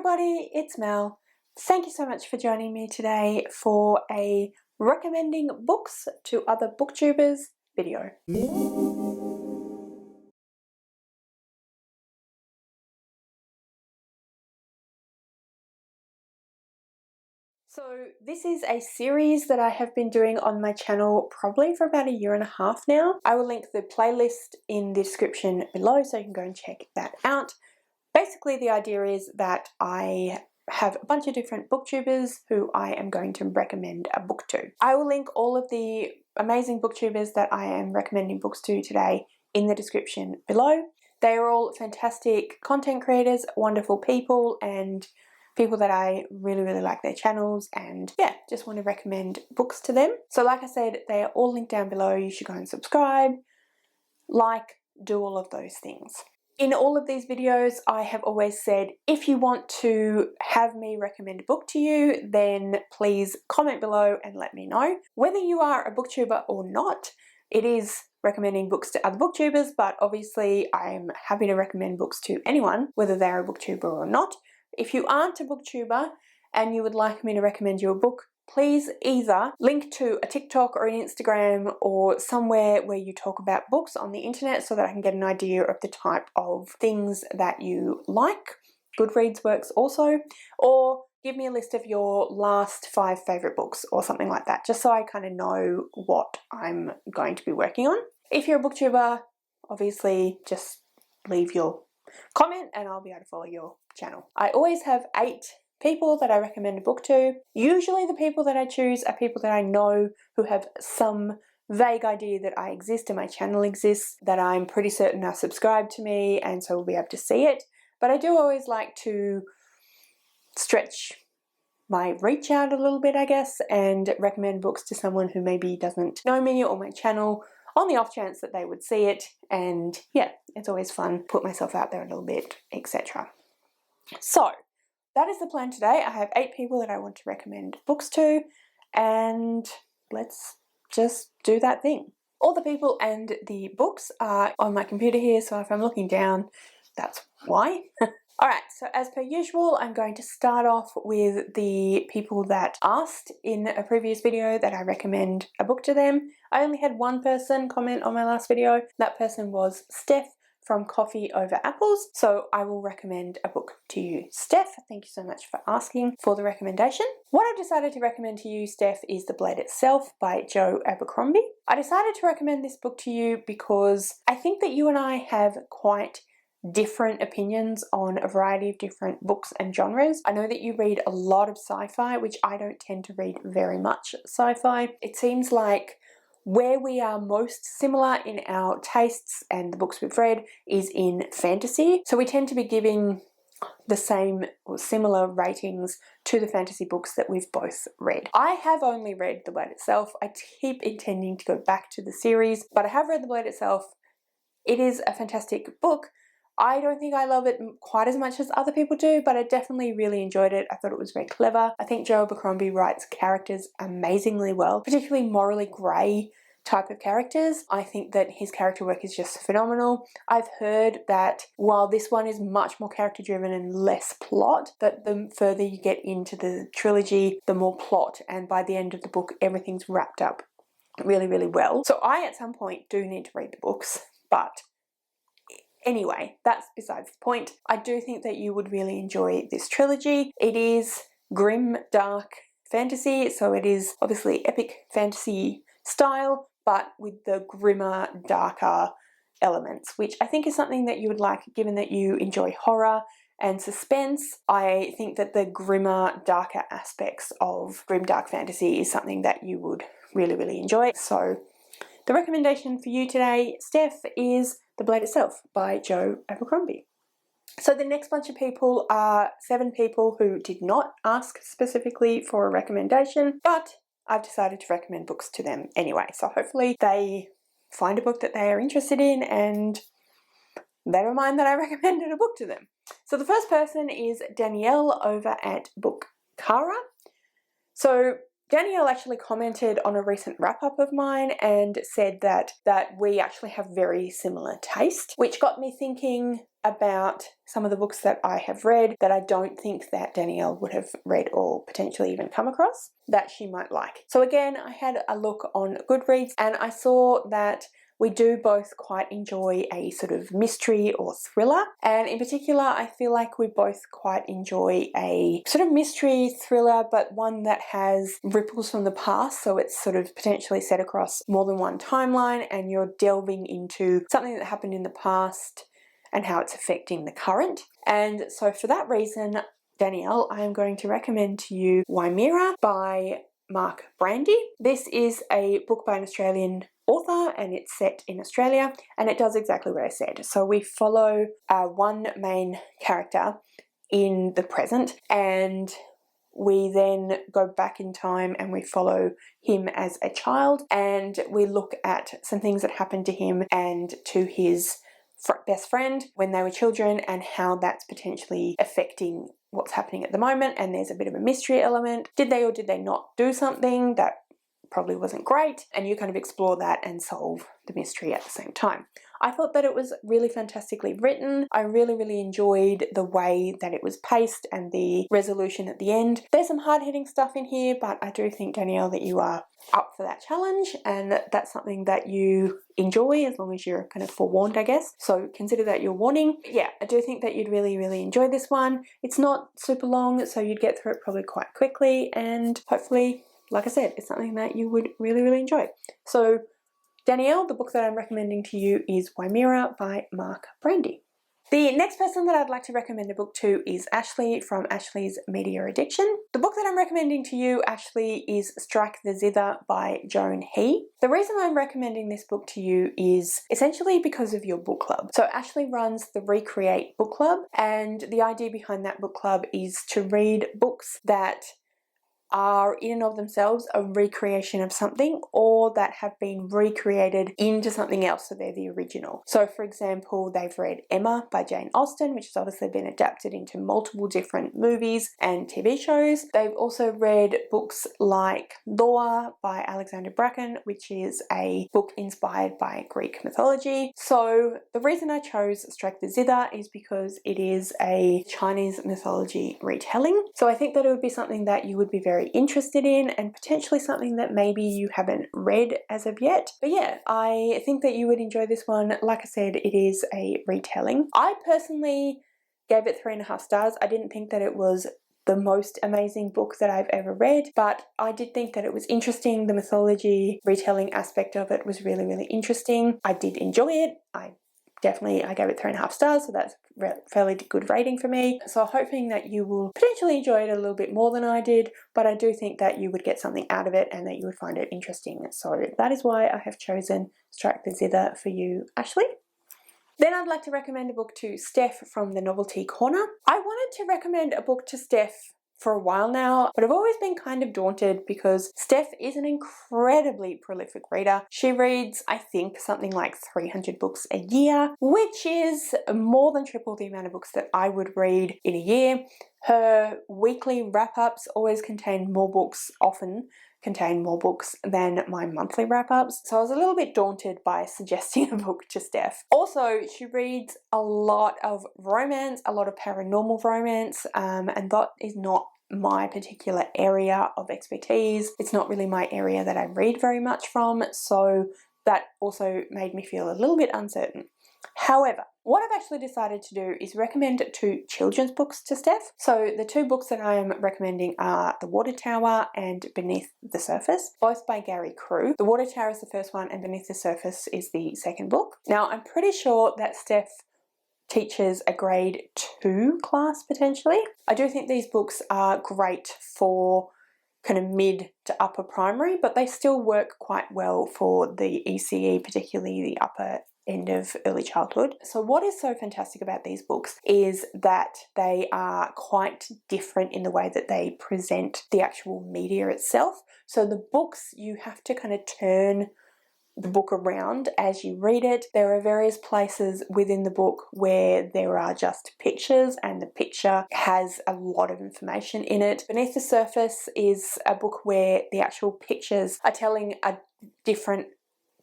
everybody, it's Mel. Thank you so much for joining me today for a recommending books to other booktubers video. So this is a series that I have been doing on my channel probably for about 1.5 years now. I will link the playlist in the description below so you can go and check that out. Basically, the idea is that I have a bunch of different booktubers who I am going to recommend a book to. I will link all of the amazing booktubers that I am recommending books to today in the description below. They are all fantastic content creators, wonderful people, and people that I really like their channels, and yeah, just want to recommend books to them. So like I said, they are all linked down below. You should go and subscribe, like, do all of those things. In all of these videos, I have always said, if you want to have me recommend a book to you, then please comment below and let me know. Whether you are a booktuber or not, it is recommending books to other booktubers, but obviously I'm happy to recommend books to anyone, whether they're a booktuber or not. If you aren't a booktuber and you would like me to recommend you a book, please either link to a TikTok or an Instagram or somewhere where you talk about books on the internet so that I can get an idea of the type of things that you like. Goodreads works also. Or give me a list of your last 5 favourite books or something like that, just so I kind of know what I'm going to be working on. If you're a booktuber, obviously just leave your comment and I'll be able to follow your channel. I always have 8 people that I recommend a book to. Usually the people that I choose are people that I know who have some vague idea that I exist and my channel exists, that I'm pretty certain are subscribed to me and so will be able to see it. But I do always like to stretch my reach out a little bit, I guess, and recommend books to someone who maybe doesn't know me or my channel, on the off chance that they would see it. And yeah, it's always fun, put myself out there a little bit, etc. So that is the plan today. I have 8 people that I want to recommend books to, and let's just do that thing. All the people and the books are on my computer here, so if I'm looking down, that's why. Alright, so as per usual, I'm going to start off with the people that asked in a previous video that I recommend a book to them. I only had one person comment on my last video. That person was Steph from CoffeeOverApples, so I will recommend a book to you, Steph. Thank you so much for asking for the recommendation. What I've decided to recommend to you, Steph, is The Blade Itself by Joe Abercrombie. I decided to recommend this book to you because I think that you and I have quite different opinions on a variety of different books and genres. I know that you read a lot of sci-fi, which I don't tend to read very much sci-fi. It seems like where we are most similar in our tastes and the books we've read is in fantasy. So we tend to be giving the same or similar ratings to the fantasy books that we've both read. I have only read The Blade Itself. I keep intending to go back to the series, but I have read The Blade Itself. It is a fantastic book. I don't think I love it quite as much as other people do, but I definitely really enjoyed it. I thought it was very clever. I think Joe Abercrombie writes characters amazingly well, particularly morally grey type of characters. I think that his character work is just phenomenal. I've heard that while this one is much more character driven and less plot, that the further you get into the trilogy, the more plot, and by the end of the book, everything's wrapped up really well. So I, at some point, do need to read the books, but anyway, that's besides the point. I do think that you would really enjoy this trilogy. It is grim, dark fantasy, so it is obviously epic fantasy style, but with the grimmer, darker elements, which I think is something that you would like given that you enjoy horror and suspense. I think that the grimmer, darker aspects of grim, dark fantasy is something that you would really enjoy. So the recommendation for you today, Steph, is The Blade Itself by Joe Abercrombie. So the next bunch of people are 7 people who did not ask specifically for a recommendation, but I've decided to recommend books to them anyway. So hopefully they find a book that they are interested in and they don't mind that I recommended a book to them. So the first person is Danielle over at Bookchara. So Danielle actually commented on a recent wrap-up of mine and said that we actually have very similar taste, which got me thinking about some of the books that I have read that I don't think that Danielle would have read or potentially even come across that she might like. So again, I had a look on Goodreads and I saw that we do both quite enjoy a sort of mystery or thriller, and in particular I feel like we both quite enjoy a sort of mystery thriller, but one that has ripples from the past, so it's sort of potentially set across more than one timeline and you're delving into something that happened in the past and how it's affecting the current. And so for that reason, Danielle, I am going to recommend to you Wymira by Mark Brandy. This is a book by an Australian author and it's set in Australia, and it does exactly what I said. So we follow one main character in the present and we then go back in time and we follow him as a child, and we look at some things that happened to him and to his best friend when they were children and how that's potentially affecting what's happening at the moment. And there's a bit of a mystery element. Did they or did they not do something that probably wasn't great? And you kind of explore that and solve the mystery at the same time. I thought that it was really fantastically written. I really enjoyed the way that it was paced and the resolution at the end. There's some hard-hitting stuff in here, but I do think, Danielle, that you are up for that challenge and that's something that you enjoy as long as you're kind of forewarned, I guess. So consider that your warning. Yeah, I do think that you'd really enjoy this one. It's not super long, so you'd get through it probably quite quickly, and hopefully, like I said, it's something that you would really enjoy. So Danielle, the book that I'm recommending to you is Wymira by Mark Brandy. The next person that I'd like to recommend a book to is Ashley from Ashley's Media Addiction. The book that I'm recommending to you, Ashley, is Strike the Zither by Joan He. The reason I'm recommending this book to you is essentially because of your book club. So Ashley runs the Recreate book club, and the idea behind that book club is to read books that are in and of themselves a recreation of something, or that have been recreated into something else, so they're the original. So for example, they've read Emma by Jane Austen, which has obviously been adapted into multiple different movies and TV shows. They've also read books like Law by Alexander Bracken, which is a book inspired by Greek mythology. So the reason I chose Strike the Zither is because it is a Chinese mythology retelling. So I think that it would be something that you would be very interested in, and potentially something that maybe you haven't read as of yet. But yeah, I think that you would enjoy this one. Like I said, it is a retelling. I personally gave it 3.5 stars. I didn't think that it was the most amazing book that I've ever read, but I did think that it was interesting. The mythology retelling aspect of it was really interesting. I did enjoy it. I gave it 3.5 stars, so that's a fairly good rating for me. So I'm hoping that you will potentially enjoy it a little bit more than I did, but I do think that you would get something out of it and that you would find it interesting. So that is why I have chosen Strike the Zither for you, Ashley. Then I'd like to recommend a book to Steph from the Novelty Corner. I wanted to recommend a book to Steph for a while now, but I've always been kind of daunted because Steph is an incredibly prolific reader. She reads, I think, something like 300 books a year, which is more than triple the amount of books that I would read in a year. Her weekly wrap-ups always contain more books, often contain more books than my monthly wrap-ups. So I was a little bit daunted by suggesting a book to Steph. Also, she reads a lot of romance, a lot of paranormal romance, and that is not my particular area of expertise. It's not really my area that I read very much from, so that also made me feel a little bit uncertain. However, what I've actually decided to do is recommend 2 children's books to Steph. So the 2 books that I am recommending are The Water Tower and Beneath the Surface, both by Gary Crew. The Water Tower is the first one and Beneath the Surface is the second book. Now, I'm pretty sure that Steph teaches a grade 2 class potentially. I do think these books are great for kind of mid to upper primary, but they still work quite well for the ECE, particularly the upper end of early childhood. So what is so fantastic about these books is that they are quite different in the way that they present the actual media itself. So the books, you have to kind of turn the book around as you read it. There are various places within the book where there are just pictures and the picture has a lot of information in it. Beneath the Surface is a book where the actual pictures are telling a different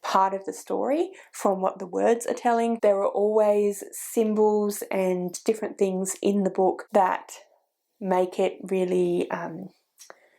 part of the story from what the words are telling. There are always symbols and different things in the book that make it really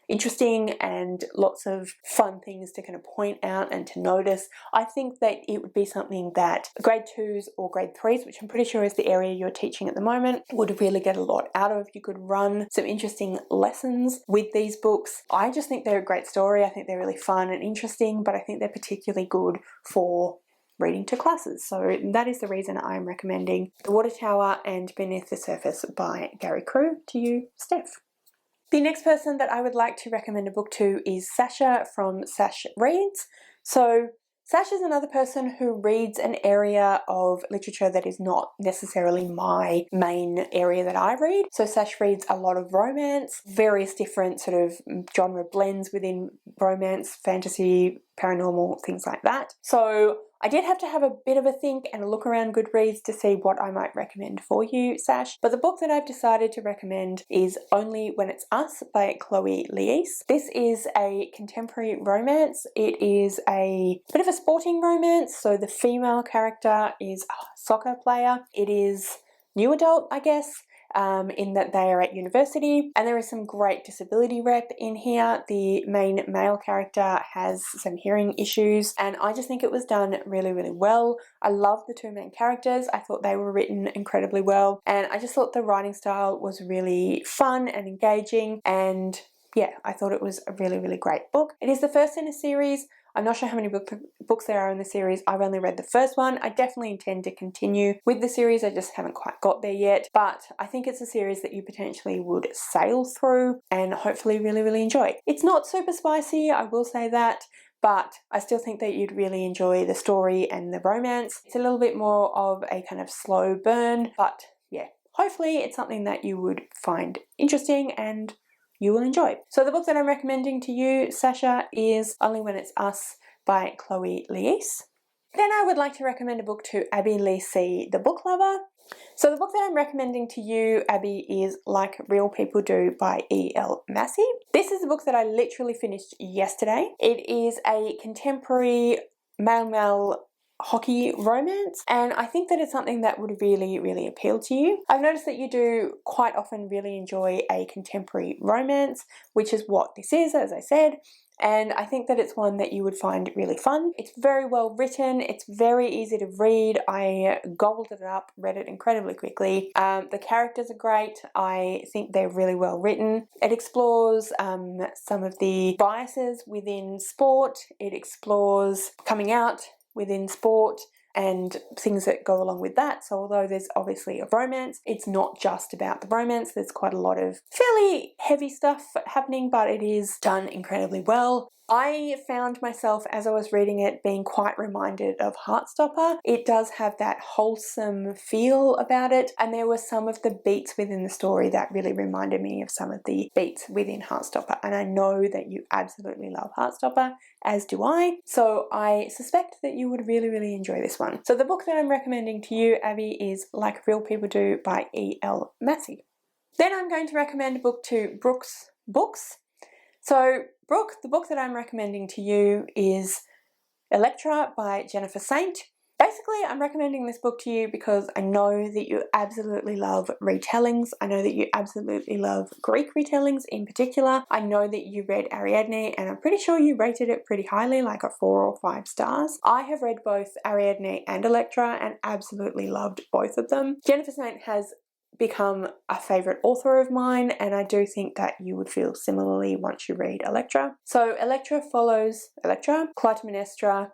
interesting and lots of fun things to kind of point out and to notice. I think that it would be something that grade 2s or grade 3s, which I'm pretty sure is the area you're teaching at the moment, would really get a lot out of. You could run some interesting lessons with these books. I just think they're a great story. I think they're really fun and interesting, but I think they're particularly good for reading to classes. So that is the reason I'm recommending The Water Tower and Beneath the Surface by Gary Crew to you, Steph. The next person that I would like to recommend a book to is Sasha from sashreads. So Sash is another person who reads an area of literature that is not necessarily my main area that I read. So Sash reads a lot of romance, various different sort of genre blends within romance, fantasy, paranormal, things like that. So I did have to have a bit of a think and a look around Goodreads to see what I might recommend for you, Sash. But the book that I've decided to recommend is Only When It's Us by Chloe Leese. This is a contemporary romance. It is a bit of a sporting romance. So the female character is a soccer player. It is new adult, I guess. In that they are at university, and there is some great disability rep in here. The main male character has some hearing issues, and I just think it was done really, really well. I love the two main characters. I thought they were written incredibly well, and I just thought the writing style was really fun and engaging, and yeah, I thought it was a really, really great book. It is the first in a series. I'm not sure how many books there are in the series. I've only read the first one. I definitely intend to continue with the series. I just haven't quite got there yet. But I think it's a series that you potentially would sail through and hopefully really, really enjoy. It's not super spicy, I will say that, but I still think that you'd really enjoy the story and the romance. It's a little bit more of a kind of slow burn, but yeah, hopefully it's something that you would find interesting and you will enjoy. So the book that I'm recommending to you, Sasha, is Only When It's Us by Chloe Leese. Then I would like to recommend a book to Abbeyleec, the book lover. So the book that I'm recommending to you, Abby, is Like Real People Do by E.L. Massey. This is a book that I literally finished yesterday. It is a contemporary male hockey romance, and I think that it's something that would really, really appeal to you. I've noticed that you do quite often really enjoy a contemporary romance, which is what this is, as I said, and I think that it's one that you would find really fun. It's very well written, it's very easy to read. I gobbled it up, read it incredibly quickly. The characters are great. I think they're really well written. It explores some of the biases within sport. It explores coming out within sport and things that go along with that. So although there's obviously a romance, it's not just about the romance. There's quite a lot of fairly heavy stuff happening, but it is done incredibly well. I found myself, as I was reading it, being quite reminded of Heartstopper. It does have that wholesome feel about it, and there were some of the beats within the story that really reminded me of some of the beats within Heartstopper, and I know that you absolutely love Heartstopper, as do I, so I suspect that you would really, really enjoy this one. So the book that I'm recommending to you, Abby, is Like Real People Do by E.L. Massey. Then I'm going to recommend a book to BrookesBooks. So Brooke, the book that I'm recommending to you is Electra by Jennifer Saint. Basically, I'm recommending this book to you because I know that you absolutely love retellings. I know that you absolutely love Greek retellings in particular. I know that you read Ariadne, and I'm pretty sure you rated it pretty highly, like a 4 or 5 stars. I have read both Ariadne and Electra and absolutely loved both of them. Jennifer Saint has become a favourite author of mine, and I do think that you would feel similarly once you read Electra. So Electra follows Electra, Clytemnestra,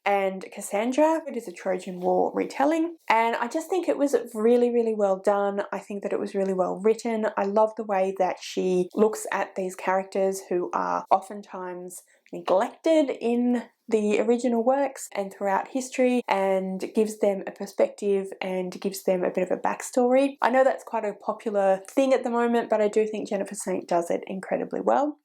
and Cassandra. It is a Trojan War retelling, and I just think it was really, really well done. I think that it was really well written. I love the way that she looks at these characters who are oftentimes neglected in the original works and throughout history, and gives them a perspective and gives them a bit of a backstory. I know that's quite a popular thing at the moment, but I do think Jennifer Saint does it incredibly well.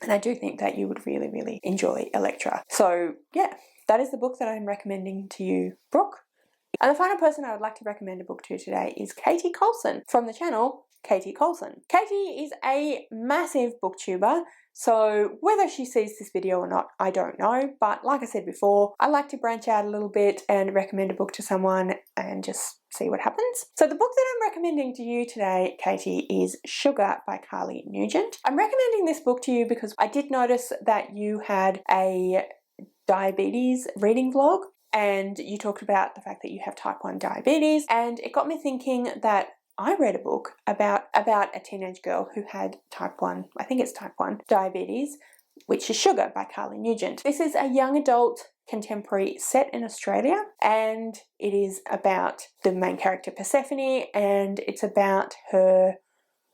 And I do think that you would really, really enjoy Electra. So yeah, that is the book that I'm recommending to you, Brooke. And the final person I would like to recommend a book to today is KatieColson from the channel KatieColson. Katie is a massive booktuber, so whether she sees this video or not, I don't know. But like I said before, I like to branch out a little bit and recommend a book to someone and just see what happens. So the book that I'm recommending to you today, Katie, is Sugar by Carly Nugent. I'm recommending this book to you because I did notice that you had a diabetes reading vlog, and you talked about the fact that you have type 1 diabetes, and it got me thinking that I read a book about a teenage girl who had type 1, I think it's type 1 diabetes, which is Sugar by Carly Nugent. This is a young adult contemporary set in Australia, and it is about the main character Persephone, and it's about her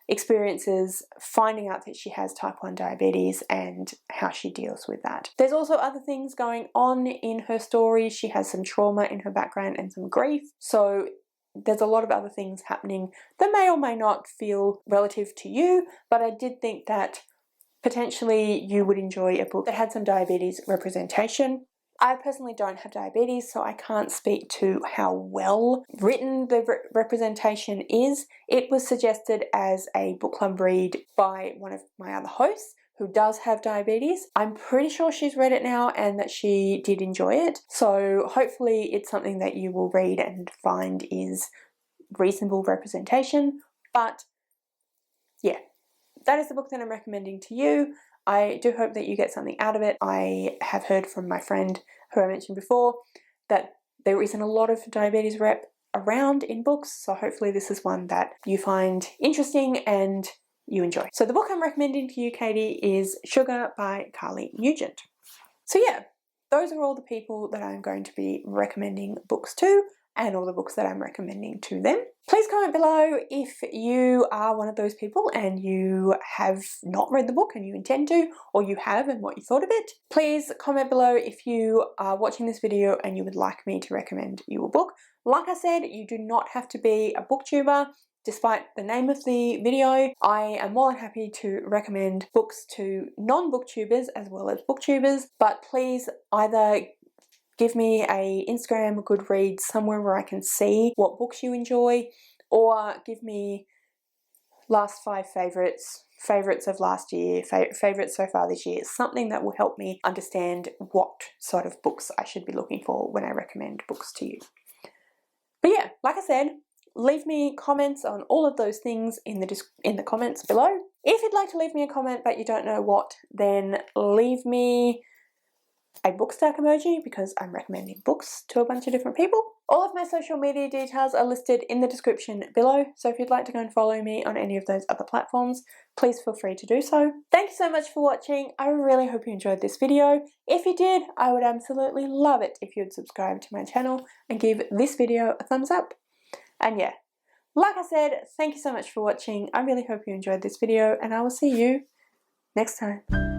experiences finding out that she has type 1 diabetes and how she deals with that. There's also other things going on in her story. She has some trauma in her background and some grief, so there's a lot of other things happening that may or may not feel relative to you, but I did think that potentially you would enjoy a book that had some diabetes representation. I personally don't have diabetes, so I can't speak to how well written the representation is. It was suggested as a book club read by one of my other hosts who does have diabetes. I'm pretty sure she's read it now and that she did enjoy it. So hopefully it's something that you will read and find is reasonable representation. But yeah, that is the book that I'm recommending to you. I do hope that you get something out of it. I have heard from my friend who I mentioned before that there isn't a lot of diabetes rep around in books, so hopefully this is one that you find interesting and you enjoy. So the book I'm recommending to you, Katie, is Sugar by Carly Nugent. So yeah, those are all the people that I'm going to be recommending books to, and all the books that I'm recommending to them. Please comment below if you are one of those people and you have not read the book and you intend to, or you have and what you thought of it. Please comment below if you are watching this video and you would like me to recommend you a book. Like I said, you do not have to be a booktuber. Despite the name of the video, I am more than happy to recommend books to non-booktubers as well as booktubers, but please either give me a Instagram, a Goodreads, somewhere where I can see what books you enjoy, or give me last 5 favorites of last year, favorites so far this year, something that will help me understand what sort of books I should be looking for when I recommend books to you. But yeah, like I said, leave me comments on all of those things in the comments below. If you'd like to leave me a comment but you don't know what, then leave me a book stack emoji because I'm recommending books to a bunch of different people. All of my social media details are listed in the description below, so if you'd like to go and follow me on any of those other platforms, please feel free to do so. Thank you so much for watching. I really hope you enjoyed this video. If you did, I would absolutely love it if you'd subscribe to my channel and give this video a thumbs up. And yeah, like I said, thank you so much for watching. I really hope you enjoyed this video, and I will see you next time.